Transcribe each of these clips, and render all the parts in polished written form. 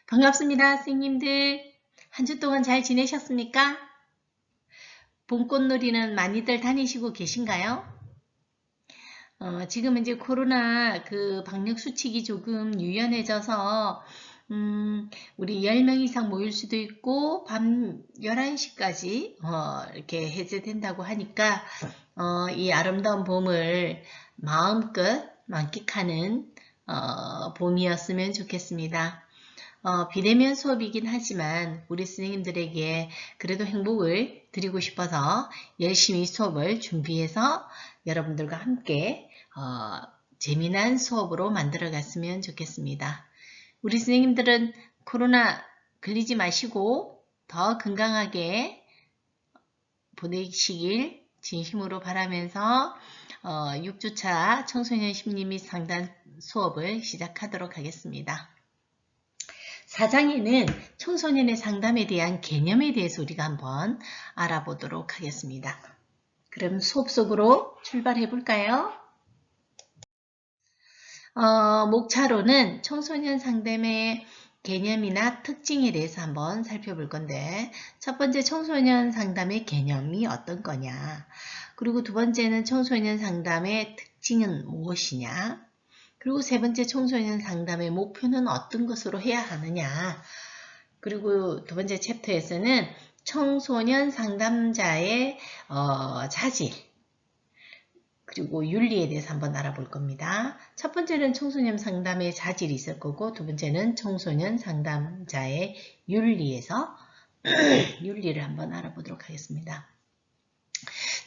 반갑습니다, 선생님들. 한 주 동안 잘 지내셨습니까? 봄꽃놀이는 많이들 다니시고 계신가요? 지금 이제 코로나 방역 수칙이 조금 유연해져서 우리 10명 이상 모일 수도 있고 밤 11시까지 이렇게 해제된다고 하니까 이 아름다운 봄을 마음껏 만끽하는 봄이었으면 좋겠습니다. 비대면 수업이긴 하지만 우리 선생님들에게 그래도 행복을 드리고 싶어서 열심히 수업을 준비해서 여러분들과 함께 재미난 수업으로 만들어 갔으면 좋겠습니다. 우리 선생님들은 코로나 걸리지 마시고 더 건강하게 보내시길 진심으로 바라면서 6주차 청소년 심리 및 상담 수업을 시작하도록 하겠습니다. 4장에는 청소년의 상담에 대한 개념에 대해서 우리가 한번 알아보도록 하겠습니다. 그럼 수업 속으로 출발해 볼까요? 목차로는 청소년 상담의 개념이나 특징에 대해서 한번 살펴볼 건데, 첫 번째 청소년 상담의 개념이 어떤 거냐, 그리고 두 번째는 청소년 상담의 특징은 무엇이냐, 그리고 세 번째 청소년 상담의 목표는 어떤 것으로 해야 하느냐, 그리고 두 번째 챕터에서는 청소년 상담자의 자질 그리고 윤리에 대해서 한번 알아볼 겁니다. 첫 번째는 청소년 상담의 자질이 있을 거고, 두 번째는 청소년 상담자의 윤리에서 윤리를 한번 알아보도록 하겠습니다.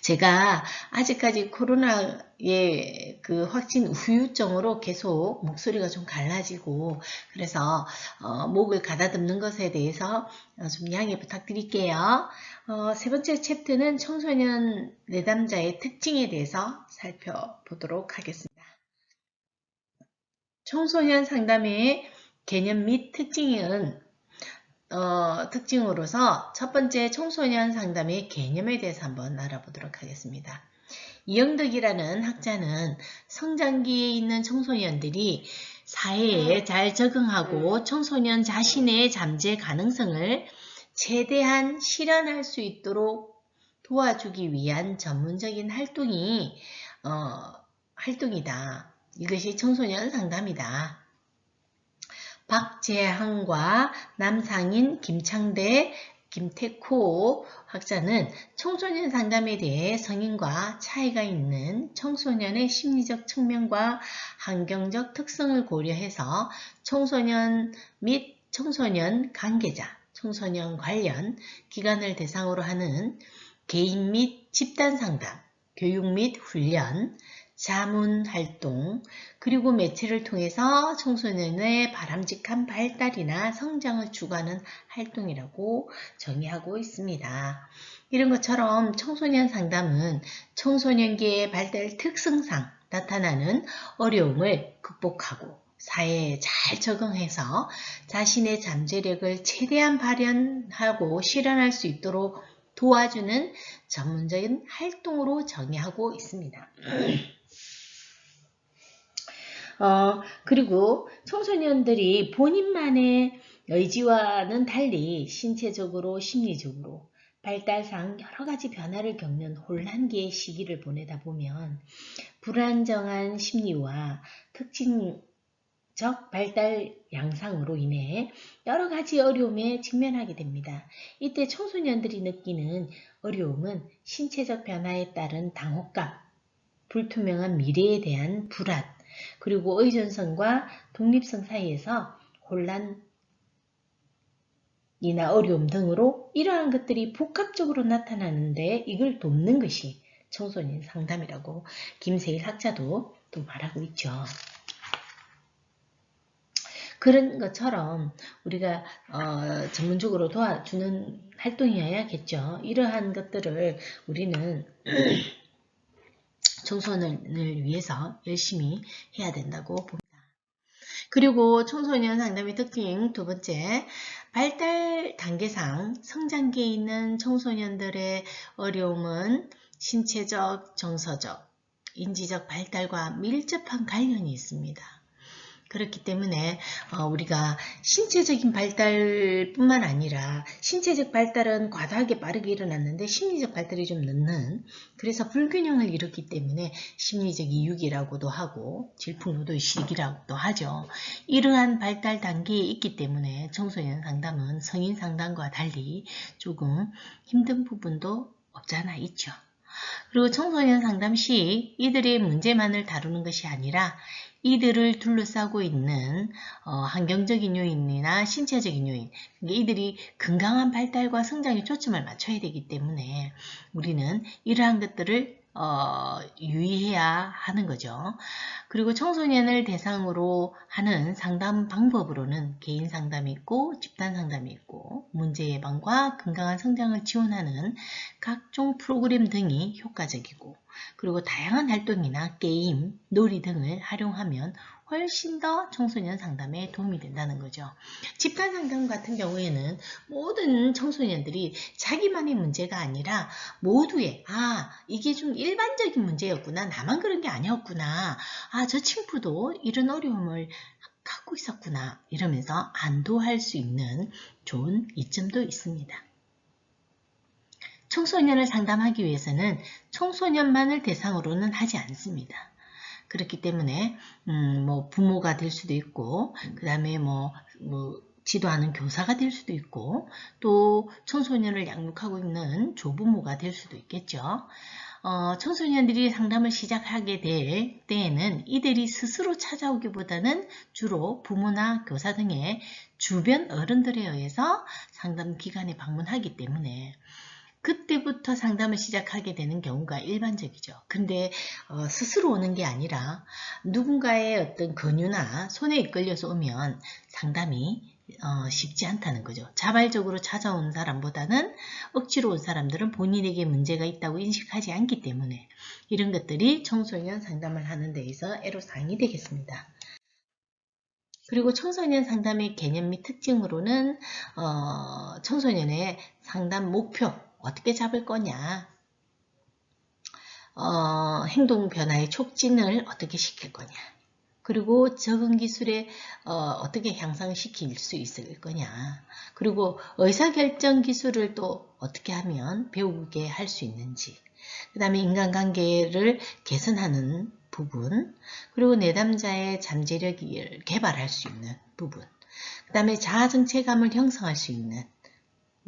제가 아직까지 코로나의 확진 후유증으로 계속 목소리가 좀 갈라지고, 그래서 목을 가다듬는 것에 대해서 좀 양해 부탁드릴게요. 세 번째 챕터는 청소년 내담자의 특징에 대해서 살펴보도록 하겠습니다. 청소년 상담의 개념 및 특징은 특징으로서 첫 번째 청소년 상담의 개념에 대해서 한번 알아보도록 하겠습니다. 이영덕이라는 학자는 성장기에 있는 청소년들이 사회에 잘 적응하고 청소년 자신의 잠재 가능성을 최대한 실현할 수 있도록 도와주기 위한 전문적인 활동이다. 이것이 청소년 상담이다. 박재항과 남상인, 김창대, 김태코 학자는 청소년 상담에 대해 성인과 차이가 있는 청소년의 심리적 측면과 환경적 특성을 고려해서 청소년 및 청소년 관계자, 청소년 관련 기관을 대상으로 하는 개인 및 집단 상담, 교육 및 훈련, 자문활동, 그리고 매체를 통해서 청소년의 바람직한 발달이나 성장을 추구하는 활동이라고 정의하고 있습니다. 이런 것처럼 청소년 상담은 청소년기의 발달 특성상 나타나는 어려움을 극복하고 사회에 잘 적응해서 자신의 잠재력을 최대한 발현하고 실현할 수 있도록 도와주는 전문적인 활동으로 정의하고 있습니다. 그리고 청소년들이 본인만의 의지와는 달리 신체적으로, 심리적으로 발달상 여러 가지 변화를 겪는 혼란기의 시기를 보내다 보면 불안정한 심리와 특징적 발달 양상으로 인해 여러 가지 어려움에 직면하게 됩니다. 이때 청소년들이 느끼는 어려움은 신체적 변화에 따른 당혹감, 불투명한 미래에 대한 불안, 그리고 의존성과 독립성 사이에서 혼란이나 어려움 등으로 이러한 것들이 복합적으로 나타나는데 이걸 돕는 것이 청소년 상담이라고 김세일 학자도 또 말하고 있죠. 그런 것처럼 우리가 전문적으로 도와주는 활동이어야겠죠. 이러한 것들을 우리는 청소년을 위해서 열심히 해야 된다고 봅니다. 그리고 청소년 상담의 특징 두 번째, 발달 단계상 성장기에 있는 청소년들의 어려움은 신체적, 정서적, 인지적 발달과 밀접한 관련이 있습니다. 그렇기 때문에 우리가 신체적인 발달뿐만 아니라 신체적 발달은 과다하게 빠르게 일어났는데 심리적 발달이 좀 늦는, 그래서 불균형을 일으키기 때문에 심리적 이유기라고도 하고 질풍노도의 시기라고도 하죠. 이러한 발달 단계에 있기 때문에 청소년 상담은 성인 상담과 달리 조금 힘든 부분도 없지 않아 있죠. 그리고 청소년 상담 시 이들의 문제만을 다루는 것이 아니라 이들을 둘러싸고 있는 환경적인 요인이나 신체적인 요인, 이들이 건강한 발달과 성장에 초점을 맞춰야 되기 때문에 우리는 이러한 것들을 유의해야 하는 거죠. 그리고 청소년을 대상으로 하는 상담 방법으로는 개인 상담이 있고 집단 상담이 있고 문제 예방과 건강한 성장을 지원하는 각종 프로그램 등이 효과적이고, 그리고 다양한 활동이나 게임, 놀이 등을 활용하면 훨씬 더 청소년 상담에 도움이 된다는 거죠. 집단 상담 같은 경우에는 모든 청소년들이 자기만의 문제가 아니라 모두의 이게 좀 일반적인 문제였구나, 나만 그런 게 아니었구나, 저 친구도 이런 어려움을 갖고 있었구나, 이러면서 안도할 수 있는 좋은 이점도 있습니다. 청소년을 상담하기 위해서는 청소년만을 대상으로는 하지 않습니다. 그렇기 때문에 부모가 될 수도 있고, 그 다음에 지도하는 교사가 될 수도 있고, 또 청소년을 양육하고 있는 조부모가 될 수도 있겠죠. 청소년들이 상담을 시작하게 될 때에는 이들이 스스로 찾아오기보다는 주로 부모나 교사 등의 주변 어른들에 의해서 상담 기관에 방문하기 때문에 그때부터 상담을 시작하게 되는 경우가 일반적이죠. 근데 스스로 오는 게 아니라 누군가의 어떤 권유나 손에 이끌려서 오면 상담이 쉽지 않다는 거죠. 자발적으로 찾아온 사람보다는 억지로 온 사람들은 본인에게 문제가 있다고 인식하지 않기 때문에 이런 것들이 청소년 상담을 하는 데 있어 애로사항이 되겠습니다. 그리고 청소년 상담의 개념 및 특징으로는 청소년의 상담 목표, 어떻게 잡을 거냐, 행동 변화의 촉진을 어떻게 시킬 거냐, 그리고 적응 기술에 어떻게 향상시킬 수 있을 거냐, 그리고 의사결정 기술을 또 어떻게 하면 배우게 할 수 있는지, 그 다음에 인간관계를 개선하는 부분, 그리고 내담자의 잠재력을 개발할 수 있는 부분, 그 다음에 자아정체감을 형성할 수 있는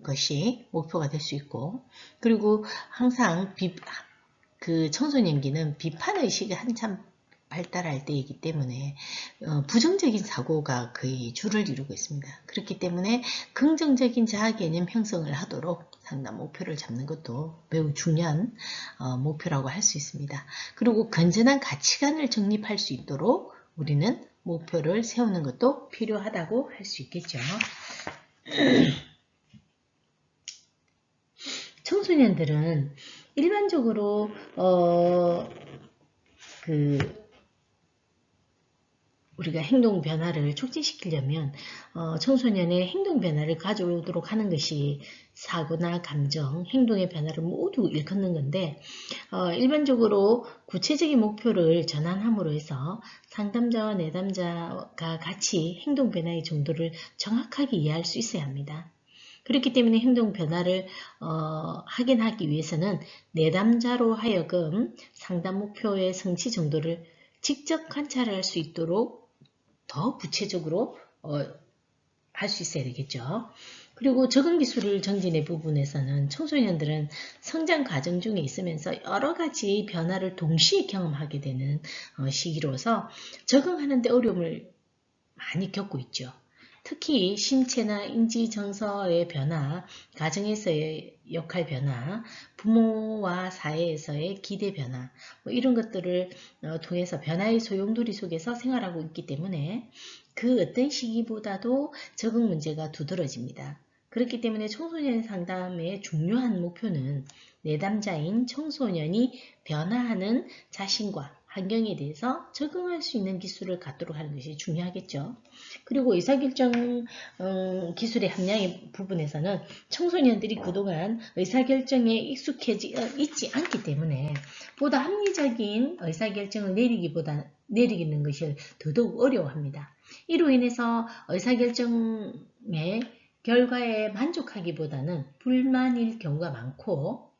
것이 목표가 될 수 있고, 그리고 항상 그 청소년기는 비판의식이 한참 발달할 때이기 때문에 부정적인 사고가 거의 주를 이루고 있습니다. 그렇기 때문에 긍정적인 자아개념 형성을 하도록 상담 목표를 잡는 것도 매우 중요한 목표라고 할 수 있습니다. 그리고 건전한 가치관을 정립할 수 있도록 우리는 목표를 세우는 것도 필요하다고 할 수 있겠죠. 청소년들은 일반적으로 우리가 행동 변화를 촉진시키려면 청소년의 행동 변화를 가져오도록 하는 것이 사고나 감정, 행동의 변화를 모두 일컫는 건데, 일반적으로 구체적인 목표를 전환함으로 해서 상담자와 내담자가 같이 행동 변화의 정도를 정확하게 이해할 수 있어야 합니다. 그렇기 때문에 행동 변화를 확인하기 위해서는 내담자로 하여금 상담 목표의 성취 정도를 직접 관찰할 수 있도록 더 구체적으로 할 수 있어야 되겠죠. 그리고 적응 기술을 정진의 부분에서는 청소년들은 성장 과정 중에 있으면서 여러 가지 변화를 동시에 경험하게 되는 시기로서 적응하는 데 어려움을 많이 겪고 있죠. 특히 신체나 인지 정서의 변화, 가정에서의 역할 변화, 부모와 사회에서의 기대 변화, 이런 것들을 통해서 변화의 소용돌이 속에서 생활하고 있기 때문에 그 어떤 시기보다도 적응 문제가 두드러집니다. 그렇기 때문에 청소년 상담의 중요한 목표는 내담자인 청소년이 변화하는 자신과 환경에 대해서 적응할 수 있는 기술을 갖도록 하는 것이 중요하겠죠. 그리고 의사결정 기술의 함량의 부분에서는 청소년들이 그동안 의사결정에 익숙해지 있지 않기 때문에 보다 합리적인 의사결정을 내리는 것을 더더욱 어려워합니다. 이로 인해서 의사결정의 결과에 만족하기보다는 불만일 경우가 많고,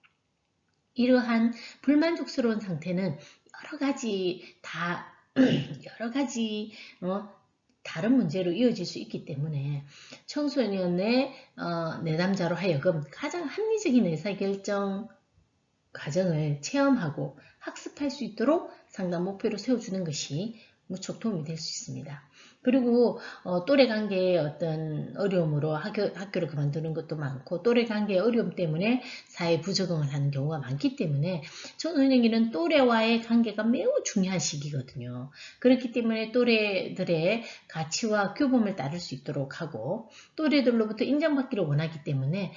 이러한 불만족스러운 상태는 여러 가지 다른 문제로 이어질 수 있기 때문에 청소년의 내담자로 하여금 가장 합리적인 의사결정 과정을 체험하고 학습할 수 있도록 상담 목표로 세워주는 것이 무척 도움이 될 수 있습니다. 그리고 또래 관계의 어떤 어려움으로 학교를 그만두는 것도 많고, 또래 관계의 어려움 때문에 사회 부적응을 하는 경우가 많기 때문에 청소년기는 또래와의 관계가 매우 중요한 시기거든요. 그렇기 때문에 또래들의 가치와 교범을 따를 수 있도록 하고, 또래들로부터 인정받기를 원하기 때문에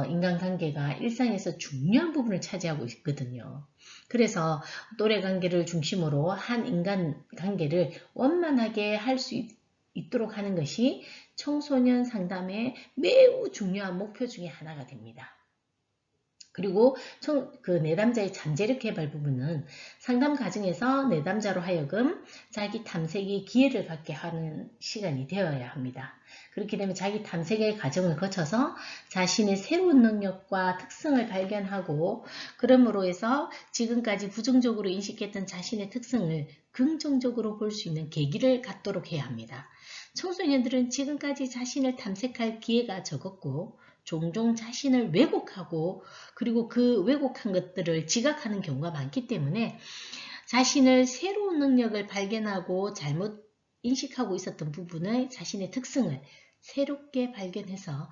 인간관계가 일상에서 중요한 부분을 차지하고 있거든요. 그래서 또래 관계를 중심으로 한 인간관계를 원만하게 할 수 있도록 하는 것이 청소년 상담의 매우 중요한 목표 중에 하나가 됩니다. 그리고 그 내담자의 잠재력 개발 부분은 상담 과정에서 내담자로 하여금 자기 탐색의 기회를 갖게 하는 시간이 되어야 합니다. 그렇게 되면 자기 탐색의 과정을 거쳐서 자신의 새로운 능력과 특성을 발견하고, 그러므로 해서 지금까지 부정적으로 인식했던 자신의 특성을 긍정적으로 볼 수 있는 계기를 갖도록 해야 합니다. 청소년들은 지금까지 자신을 탐색할 기회가 적었고, 종종 자신을 왜곡하고, 그리고 그 왜곡한 것들을 지각하는 경우가 많기 때문에 자신을 새로운 능력을 발견하고 잘못 인식하고 있었던 부분의 자신의 특성을 새롭게 발견해서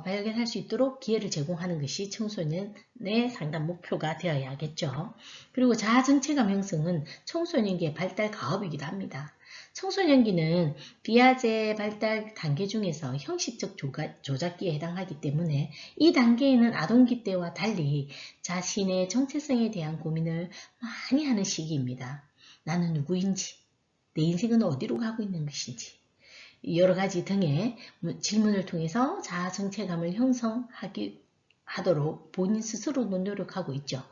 발견할 수 있도록 기회를 제공하는 것이 청소년의 상담 목표가 되어야겠죠. 그리고 자아정체감 형성은 청소년기의 발달 가업이기도 합니다. 청소년기는 비아제 발달 단계 중에서 형식적 조작기에 해당하기 때문에 이 단계에는 아동기 때와 달리 자신의 정체성에 대한 고민을 많이 하는 시기입니다. 나는 누구인지, 내 인생은 어디로 가고 있는 것인지, 여러 가지 등의 질문을 통해서 자아정체감을 형성하도록 본인 스스로도 노력하고 있죠.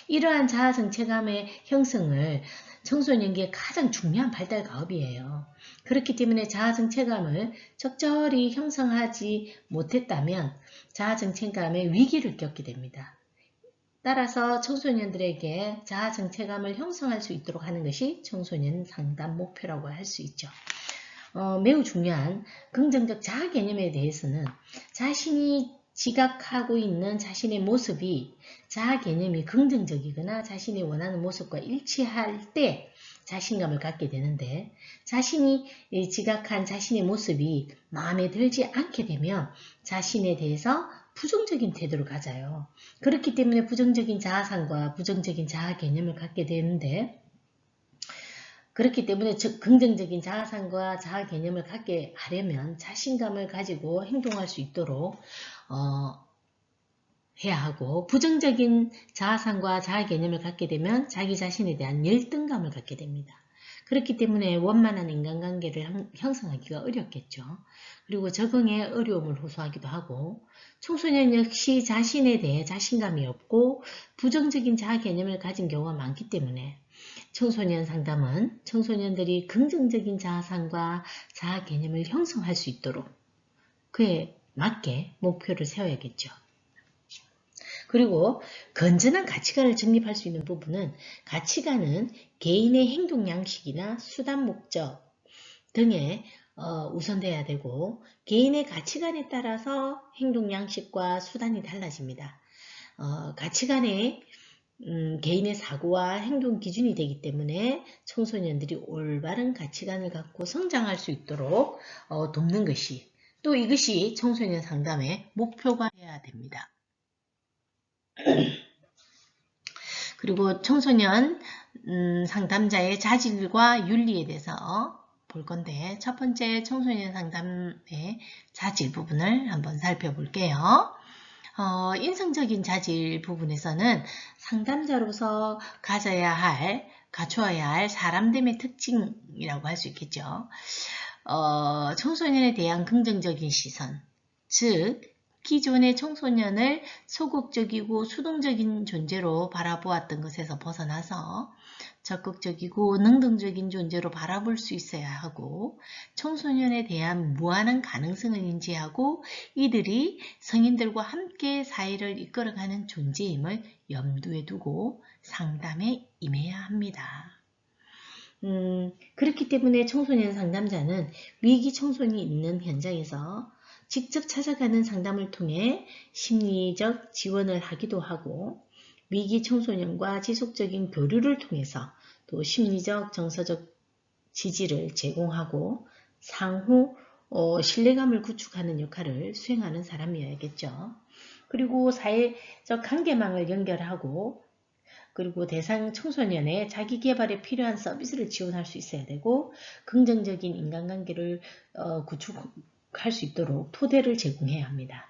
이러한 자아정체감의 형성을 청소년기의 가장 중요한 발달 가업이에요. 그렇기 때문에 자아정체감을 적절히 형성하지 못했다면 자아정체감의 위기를 겪게 됩니다. 따라서 청소년들에게 자아정체감을 형성할 수 있도록 하는 것이 청소년 상담 목표라고 할 수 있죠. 매우 중요한 긍정적 자아 개념에 대해서는 자신이 지각하고 있는 자신의 모습이 자아 개념이 긍정적이거나 자신이 원하는 모습과 일치할 때 자신감을 갖게 되는데, 자신이 지각한 자신의 모습이 마음에 들지 않게 되면 자신에 대해서 부정적인 태도를 가져요. 그렇기 때문에 부정적인 자아상과 부정적인 자아 개념을 갖게 되는데, 그렇기 때문에 긍정적인 자아상과 자아 개념을 갖게 하려면 자신감을 가지고 행동할 수 있도록 해야 하고, 부정적인 자아상과 자아 개념을 갖게 되면 자기 자신에 대한 열등감을 갖게 됩니다. 그렇기 때문에 원만한 인간관계를 형성하기가 어렵겠죠. 그리고 적응에 어려움을 호소하기도 하고, 청소년 역시 자신에 대해 자신감이 없고 부정적인 자아 개념을 가진 경우가 많기 때문에 청소년 상담은 청소년들이 긍정적인 자아상과 자아 개념을 형성할 수 있도록 그에 맞게 목표를 세워야겠죠. 그리고 건전한 가치관을 정립할 수 있는 부분은, 가치관은 개인의 행동 양식이나 수단 목적 등에 우선돼야 되고, 개인의 가치관에 따라서 행동 양식과 수단이 달라집니다. 가치관에 개인의 사고와 행동 기준이 되기 때문에 청소년들이 올바른 가치관을 갖고 성장할 수 있도록 돕는 것이, 또 이것이 청소년 상담의 목표가 되어야 됩니다. 그리고 청소년 상담자의 자질과 윤리에 대해서 볼 건데, 첫 번째 청소년 상담의 자질 부분을 한번 살펴볼게요. 인성적인 자질 부분에서는 상담자로서 갖추어야 할 사람됨의 특징이라고 할 수 있겠죠. 청소년에 대한 긍정적인 시선, 즉 기존의 청소년을 소극적이고 수동적인 존재로 바라보았던 것에서 벗어나서 적극적이고 능동적인 존재로 바라볼 수 있어야 하고 청소년에 대한 무한한 가능성을 인지하고 이들이 성인들과 함께 사회를 이끌어가는 존재임을 염두에 두고 상담에 임해야 합니다. 그렇기 때문에 청소년 상담자는 위기 청소년이 있는 현장에서 직접 찾아가는 상담을 통해 심리적 지원을 하기도 하고 위기 청소년과 지속적인 교류를 통해서 또 심리적 정서적 지지를 제공하고 상호 신뢰감을 구축하는 역할을 수행하는 사람이어야겠죠. 그리고 사회적 관계망을 연결하고 그리고 대상 청소년의 자기개발에 필요한 서비스를 지원할 수 있어야 되고 긍정적인 인간관계를 구축할 수 있도록 토대를 제공해야 합니다.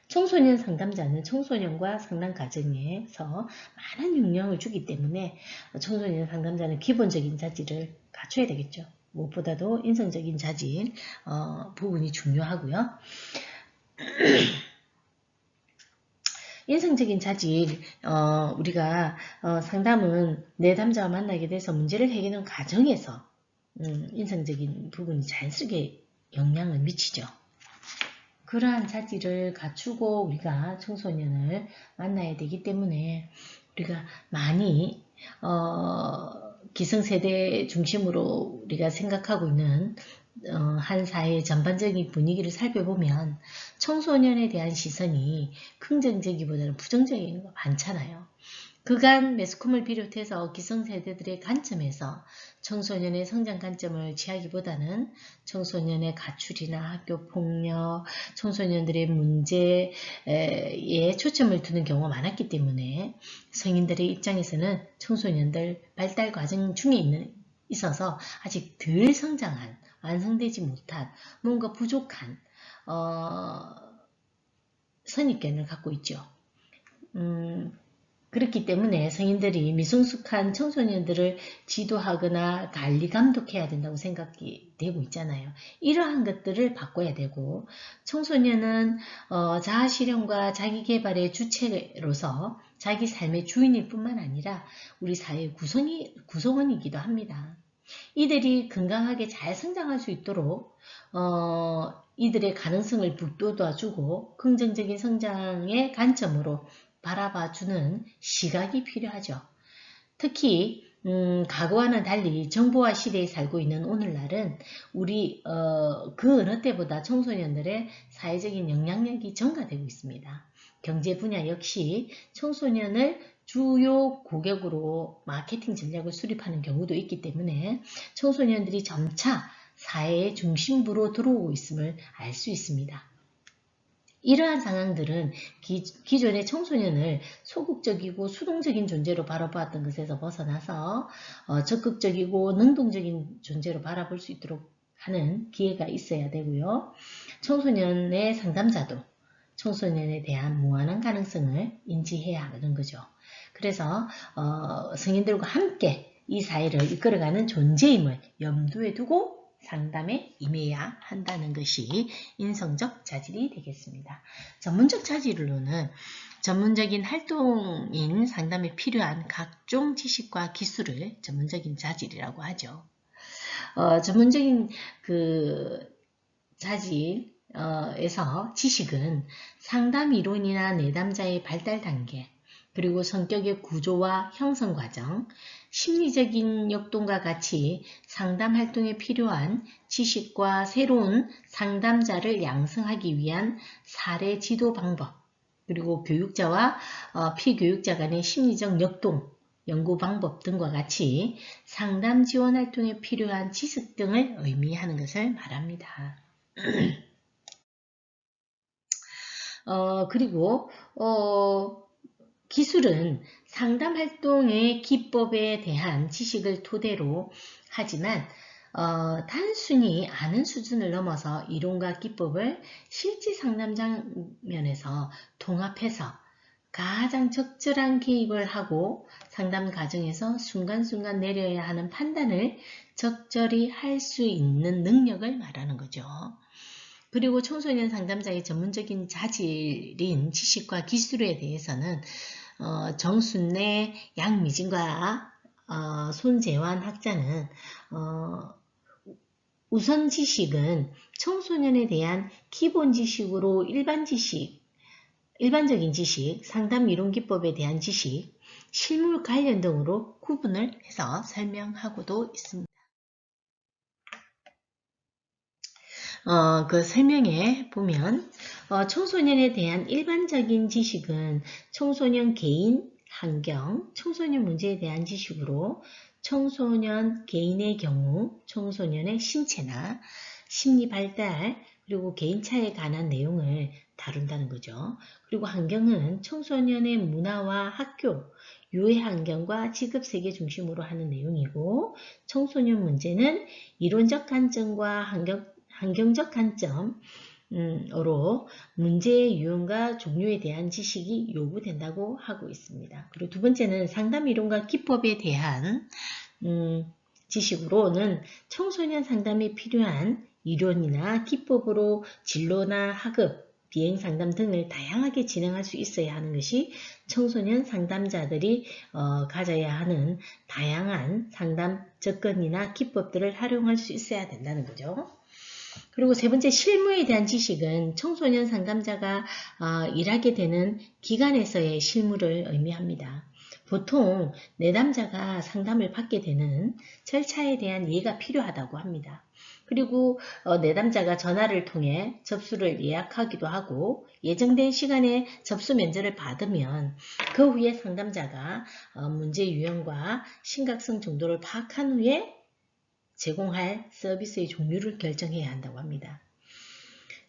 청소년 상담자는 청소년과 상담 과정에서 많은 영향을 주기 때문에 청소년 상담자는 기본적인 자질을 갖춰야 되겠죠. 무엇보다도 인성적인 자질 부분이 중요하고요. 인성적인 자질, 우리가 상담은 내담자와 만나게 돼서 문제를 해결하는 과정에서 인성적인 부분이 자연스럽게 영향을 미치죠. 그러한 자질을 갖추고 우리가 청소년을 만나야 되기 때문에 우리가 많이 기성세대 중심으로 우리가 생각하고 있는 한 사회의 전반적인 분위기를 살펴보면 청소년에 대한 시선이 긍정적이보다는 부정적인 경우가 많잖아요. 그간 매스컴을 비롯해서 기성세대들의 관점에서 청소년의 성장 관점을 취하기보다는 청소년의 가출이나 학교폭력, 청소년들의 문제에 초점을 두는 경우가 많았기 때문에 성인들의 입장에서는 청소년들 발달 과정 중에 있어서 아직 덜 성장한, 완성되지 못한, 뭔가 부족한 선입견을 갖고 있죠. 그렇기 때문에 성인들이 미성숙한 청소년들을 지도하거나 관리 감독해야 된다고 생각이 되고 있잖아요. 이러한 것들을 바꿔야 되고 청소년은 자아실현과 자기개발의 주체로서 자기 삶의 주인일 뿐만 아니라 우리 사회의 구성원이기도 합니다. 이들이 건강하게 잘 성장할 수 있도록 이들의 가능성을 북돋아주고 긍정적인 성장의 관점으로 바라봐주는 시각이 필요하죠. 특히 과거와는 달리 정보화 시대에 살고 있는 오늘날은 우리 그 어느 때보다 청소년들의 사회적인 영향력이 증가되고 있습니다. 경제 분야 역시 청소년을 주요 고객으로 마케팅 전략을 수립하는 경우도 있기 때문에 청소년들이 점차 사회의 중심부로 들어오고 있음을 알 수 있습니다. 이러한 상황들은 기존의 청소년을 소극적이고 수동적인 존재로 바라보았던 것에서 벗어나서 적극적이고 능동적인 존재로 바라볼 수 있도록 하는 기회가 있어야 되고요. 청소년의 상담자도 청소년에 대한 무한한 가능성을 인지해야 하는 거죠. 그래서 성인들과 함께 이 사회를 이끌어가는 존재임을 염두에 두고 상담에 임해야 한다는 것이 인성적 자질이 되겠습니다. 전문적 자질로는 전문적인 활동인 상담에 필요한 각종 지식과 기술을 전문적인 자질이라고 하죠. 전문적인 자질에서 지식은 상담 이론이나 내담자의 발달 단계, 그리고 성격의 구조와 형성 과정, 심리적인 역동과 같이 상담 활동에 필요한 지식과 새로운 상담자를 양성하기 위한 사례 지도 방법, 그리고 교육자와 피교육자 간의 심리적 역동, 연구 방법 등과 같이 상담 지원 활동에 필요한 지식 등을 의미하는 것을 말합니다. 그리고 기술은 상담 활동의 기법에 대한 지식을 토대로 하지만 단순히 아는 수준을 넘어서 이론과 기법을 실제 상담 장면에서 통합해서 가장 적절한 개입을 하고 상담 과정에서 순간순간 내려야 하는 판단을 적절히 할 수 있는 능력을 말하는 거죠. 그리고 청소년 상담자의 전문적인 자질인 지식과 기술에 대해서는 정순래, 양미진과 손재환 학자는 우선 지식은 청소년에 대한 기본 지식으로 일반적인 지식, 상담 이론 기법에 대한 지식, 실물 관련 등으로 구분을 해서 설명하고도 있습니다. 그 설명에 보면 청소년에 대한 일반적인 지식은 청소년 개인, 환경, 청소년 문제에 대한 지식으로 청소년 개인의 경우 청소년의 신체나 심리 발달 그리고 개인차에 관한 내용을 다룬다는 거죠. 그리고 환경은 청소년의 문화와 학교, 유해 환경과 지급 세계 중심으로 하는 내용이고 청소년 문제는 이론적 관점과 환경적 관점으로 문제의 유형과 종류에 대한 지식이 요구된다고 하고 있습니다. 그리고 두 번째는 상담 이론과 기법에 대한 지식으로는 청소년 상담에 필요한 이론이나 기법으로 진로나 학업, 비행상담 등을 다양하게 진행할 수 있어야 하는 것이 청소년 상담자들이 가져야 하는 다양한 상담 접근이나 기법들을 활용할 수 있어야 된다는 거죠. 그리고 세 번째 실무에 대한 지식은 청소년 상담자가 일하게 되는 기관에서의 실무를 의미합니다. 보통 내담자가 상담을 받게 되는 절차에 대한 이해가 필요하다고 합니다. 그리고 내담자가 전화를 통해 접수를 예약하기도 하고 예정된 시간에 접수 면접을 받으면 그 후에 상담자가 문제 유형과 심각성 정도를 파악한 후에 제공할 서비스의 종류를 결정해야 한다고 합니다.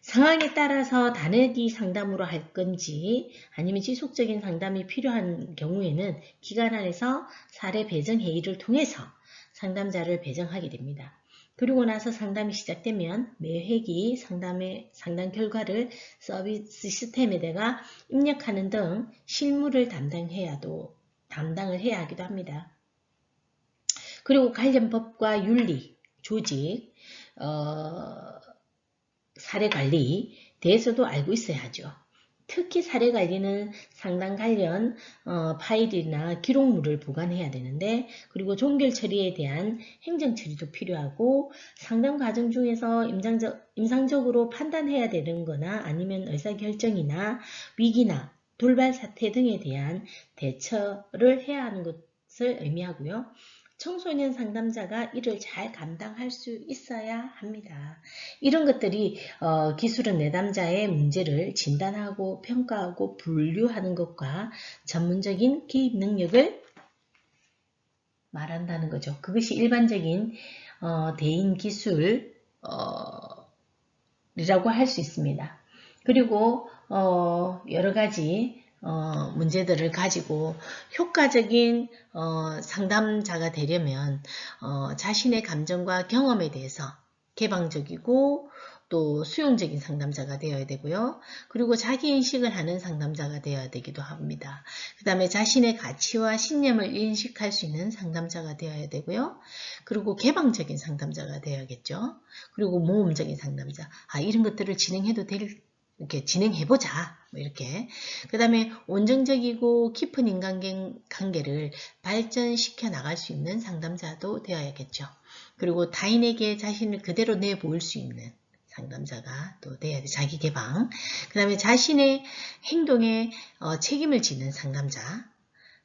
상황에 따라서 단회기 상담으로 할 건지 아니면 지속적인 상담이 필요한 경우에는 기관 안에서 사례 배정 회의를 통해서 상담자를 배정하게 됩니다. 그리고 나서 상담이 시작되면 매 회기 상담 결과를 서비스 시스템에다가 입력하는 등 실무를 담당을 해야 하기도 합니다. 그리고 관련 법과 윤리, 조직, 사례관리 대해서도 알고 있어야 하죠. 특히 사례관리는 상담 관련 파일이나 기록물을 보관해야 되는데 그리고 종결 처리에 대한 행정 처리도 필요하고 상담 과정 중에서 임상적으로 판단해야 되는 거나 아니면 의사결정이나 위기나 돌발 사태 등에 대한 대처를 해야 하는 것을 의미하고요. 청소년 상담자가 이를 잘 감당할 수 있어야 합니다. 이런 것들이 기술은 내담자의 문제를 진단하고 평가하고 분류하는 것과 전문적인 개입 능력을 말한다는 거죠. 그것이 일반적인 대인 기술이라고 할 수 있습니다. 그리고 여러 가지 문제들을 가지고 효과적인 상담자가 되려면 자신의 감정과 경험에 대해서 개방적이고 또 수용적인 상담자가 되어야 되고요. 그리고 자기인식을 하는 상담자가 되어야 되기도 합니다. 그 다음에 자신의 가치와 신념을 인식할 수 있는 상담자가 되어야 되고요. 그리고 개방적인 상담자가 되어야겠죠. 그리고 모험적인 상담자. 이런 것들을 이렇게 진행해보자. 이렇게. 그 다음에 온정적이고 깊은 인간관계를 발전시켜 나갈 수 있는 상담자도 되어야겠죠. 그리고 타인에게 자신을 그대로 내보일 수 있는 상담자가 또 돼야 돼. 자기 개방. 그 다음에 자신의 행동에 책임을 지는 상담자.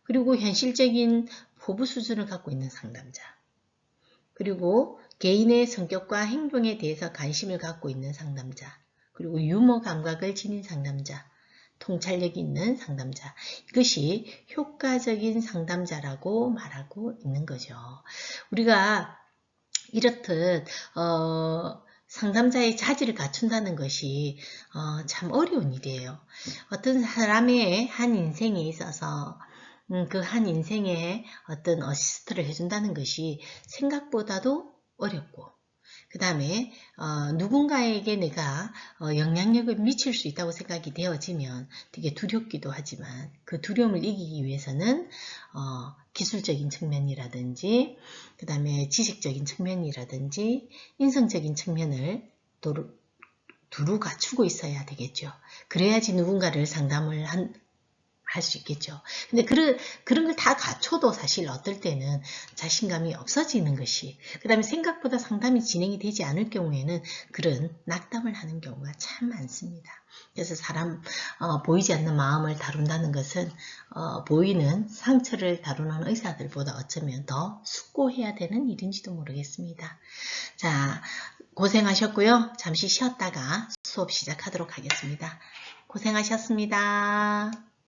그리고 현실적인 포부 수준을 갖고 있는 상담자. 그리고 개인의 성격과 행동에 대해서 관심을 갖고 있는 상담자. 그리고 유머 감각을 지닌 상담자. 통찰력이 있는 상담자. 이것이 효과적인 상담자라고 말하고 있는 거죠. 우리가 이렇듯 상담자의 자질을 갖춘다는 것이 참 어려운 일이에요. 어떤 사람의 한 인생에 있어서 그 한 인생에 어떤 어시스트를 해준다는 것이 생각보다도 어렵고 그 다음에 누군가에게 내가 영향력을 미칠 수 있다고 생각이 되어지면 되게 두렵기도 하지만 그 두려움을 이기기 위해서는 기술적인 측면이라든지 그 다음에 지식적인 측면이라든지 인성적인 측면을 두루 갖추고 있어야 되겠죠. 그래야지 누군가를 상담을 할 수 있겠죠. 근데 그런 걸 다 갖춰도 사실 어떨 때는 자신감이 없어지는 것이, 그 다음에 생각보다 상담이 진행이 되지 않을 경우에는 그런 낙담을 하는 경우가 참 많습니다. 그래서 사람 보이지 않는 마음을 다룬다는 것은 보이는 상처를 다루는 의사들보다 어쩌면 더 숙고해야 되는 일인지도 모르겠습니다. 자, 고생하셨고요. 잠시 쉬었다가 수업 시작하도록 하겠습니다. 고생하셨습니다.